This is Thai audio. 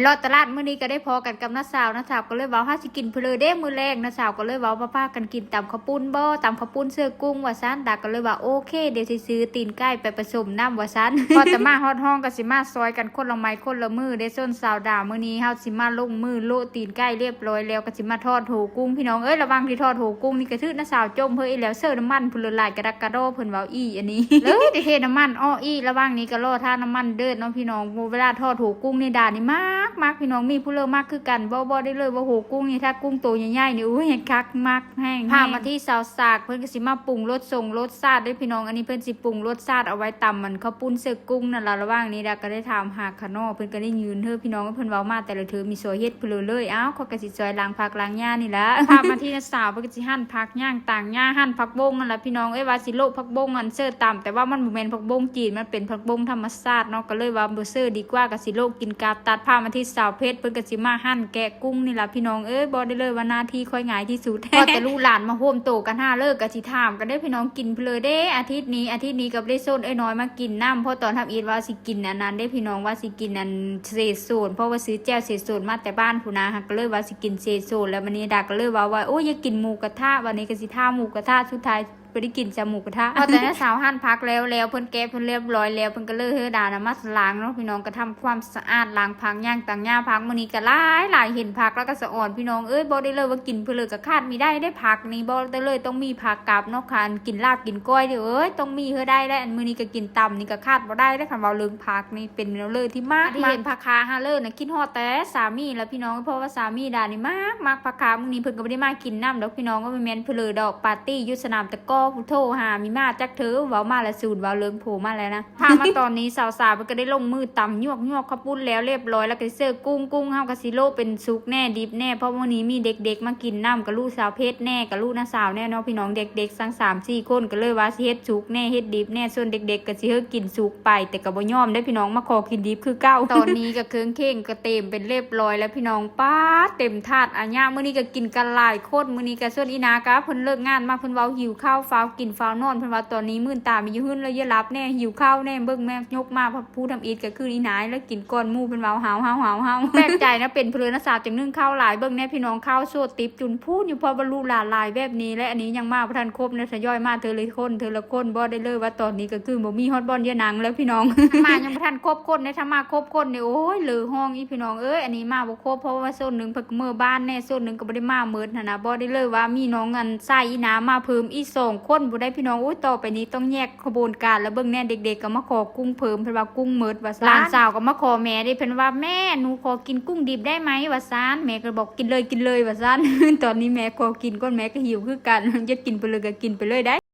เลาะตลาดมื้อนี้ก็ได้พอกันกับน้าสาวก็เลยเว้าเฮาสิกินเพลอเด้มื้อแรกน้าสาวก็เลยเว้าว่าพากันกินตำข้าวปุ้นบ่ตำข้าวปุ้นเสื้อกุ้งว่าซั่นดาก็เลยว่าโอเคเดี๋ยวสิซื้อตีนไก่ไปผสมน้ำว่าซั่น พอจะมาฮอดห้องก็สิมาซอยกันคนละไม้คนละมือได้ส้นสาวดามื้อนี้เฮาสิมาลงมือโลตีนไก่เรียบร้อยแล้วก็สิมาทอดโหกุ้งพี่น้องเอ้ยระวังที่ทอดโหกุ้งนี่ก็ถือน้าสาวจมเฮ้ยแล้วเสิร์ฟน้ำมันพุ่นหลายกระดักกระโดเพิ่นเว้าอีอันนี้ เลยได้เทน้ำมันอ้ออีระวังนี้ก็รอท่าน้ำมันเด้อเนาะพี่น้องเวลาทอดโหกุ้งนี่ดานี่มากพี่น้องมีผู้เลิศมากคือกันบ่ได้เลยว่าโหกุ้งนี่ถ้ากุ้งตัวใหญ่ๆนี่อุ้ยคักมากแห้งพามาที่สาวสากเพิ่นก็สิมาปรุงรสรสชาติด้วยพี่น้องอันนี้เพิ่นสิปรุงรสชาติเอาไว้ตำมันข้าวปุ้นเสื้อกุ้งนั่นล่ะระหว่างนี้ดาก็ได้ถามหาขะน้อเพิ่นก็ได้ยืนเฮ้อพี่น้องเพิ่นเว้ามาแต่ละเธอมีซอยเฮ็ดเพิ่นเลยอ้าวเขาก็สิซอยล้างผักล้างหญ้านี่ล่ะพามาที่สาวเพิ่นก็สิหั่นผักย่างต่างหญ้าหั่นผักบงนั่นล่ะพี่น้องเอ้ยว่าสิโลผักบงอันเสื้อตำแต่ว่ามันบ่แม่นผักบงจีนมันเป็นผักบงธรรมชาติเนาะก็เลยว่าบ่เสื้อดีกว่าก็สิโลกินกาบตัดพามาที่สาวเพชรเพิ่นก็สิมาหั่นแกะกุ้งนี่ล่ะพี่น้องเอ้ยบ่ได้เลยว่าหน้าที่ค่อยง่ายที่สุดพอแต่ลูกหลานมาโฮมโตกัน5เลิกก็สิถามกันได้พี่น้องกินเพลอเด้อาทิตย์นี้กับได้โซนน้อยมากินน้ำเพราะตอนทำอีทว่าสิกินอันนั้นได้พี่น้องว่าสิกินอันเศษโซนเพราะว่าซื้อแจ่วเศษโซนมาแต่บ้านพูนะก็เลยว่าสิกินเศษโซนแล้ววันนี้ดาก็เลยว่าโอ้ยอย่ากินหมูกระทะวันนี้ก็สิท่าหมูกระทะสุดท้ายไปได้กินจมูกกระทะพอแต่สาวหั่นพักแล้วเพิ่นแก้เพิ่นเรียบร้อยแล้วเพิ่นก็เลยเฮดานะมาล้างเนาะพี่น้องก็ทำความสะอาดล้างผักย่างต่างหญ้าผักมื้อนี้ก็หลายเห็นผักแล้วก็สะอ่อนพี่น้องเอ้ยบ่ได้เลยว่ากินเพิ่นเลยก็คาดมีได้ผักนี่บ่ได้เลยต้องมีผักกับเนาะค่ะกินลาบกินก้อยเด้อเอ้ยต้องมีเฮอได้อันมื้อนี้ก็กินตำนี่ก็คาดบ่ได้คันเว้าเรื่องผักนี่เป็นเลยที่มากที่เห็นผักคาหาเลยน่ะคิดฮอดแต่สามีแล้วพี่น้องเพราะว่าสามีดานี่มากผักคามื้อนี้เพิ่นก็บ่ได้มากินน้ำดอกพี่น้องก็แม่นเพิ่นเลยดอกปาร์ตี้อยู่สนามตะก้อผู้โทรหามีมาจักเธอเว้ามาแล้วสูตรเว้าเลิงโผมาแล้วนะพามาตอนนี้สาวๆมันก็ได้ลงมือตำยวกข้าวปุ้นแล้วเรียบร้อยแล้วก็เสิร์ฟกุ้งเฮาก็สิโลเป็นซุกแน่ดิบแน่เพราะวันนี้มีเด็กๆมากินน้ำกับลูกสาวเพชรแน่กับลูกน้าสาวแน่เนาะพี่น้องเด็กๆทั้ง3-4คนก็เลยว่าสิเฮ็ดซุกแน่เฮ็ดดิบแน่ส่วนเด็กๆก็สิเฮ็ดกินซุกไปแต่ก็บ่ยอมได้พี่น้องมาขอกินดิบคือเก่าตอนนี้ก็เครื่องเข่งก็เต็มเป็นเรียบร้อยแล้วพี่น้องป้าเต็มถาดอันยะมื้อนี้ก็กินกันหลายคนมื้อนี้ก็ส่วนอีนากะเพิ่นเลิกงานมาเพิ่นเว้าหิวข้าวฟ้าวกินฟ้าวนอนเพิ่นว่าตอนนี้มื้อตามีอยู่หึ้นแล้วอย่ารับแน่หิวข้าวแน่เบิ่งแม่ยกมาพระผู้ทำอีทก็คืออีนายแล้วกินก้อนหมู่เป็นเว้าหาวแปลกใจนะเป็นเพลินสาวจังนึ่งข้าวหลายเบิ่งแน่พี่น้องข้าวโซดติบจุนพูดอยู่พอบรรลุหลายแบบนี้และอันนี้ยังมาบ่ทันครบนะทยอยมาเธอละคนบ่ได้เลยว่าตอนนี้ก็คือบ่มีฮอตบอลเยอะหนังแล้วพี่น้อง มายังบ่ทันครบคนในถ้ามาครบคนนี่โอ้ยเหลือห้องอีพี่น้องเอ้ยอันนี้มาบ่ครบเพราะว่าโซนนึงเพิ่นมื้อบ้านแน่โซนนึงก็บ่ได้มามื้อหั่นน่ะบ่ได้เลยว่ามีน้องอันใส่อีน้ามาเพิ่มอี2คนบ่ได้พี่น้องโอ้ยต่อไปนี้ต้องแยกขบวนการแล้วเบิ่งแน่เด็กๆก็มาขอกุ้งเพิ่มเพิ่นว่ากุ้งหมดว่าหลานสาวก็มาขอแม่ได้เพิ่นว่าแม่หนูขอกินกุ้งดิบได้ไหมว่าซานแม่ก็บอกกินเลยว่าซาน ตอนนี้แม่ขอกินก่อนแม่ก็หิวคือกันจะกินไปเลยก็กินไปเลยได้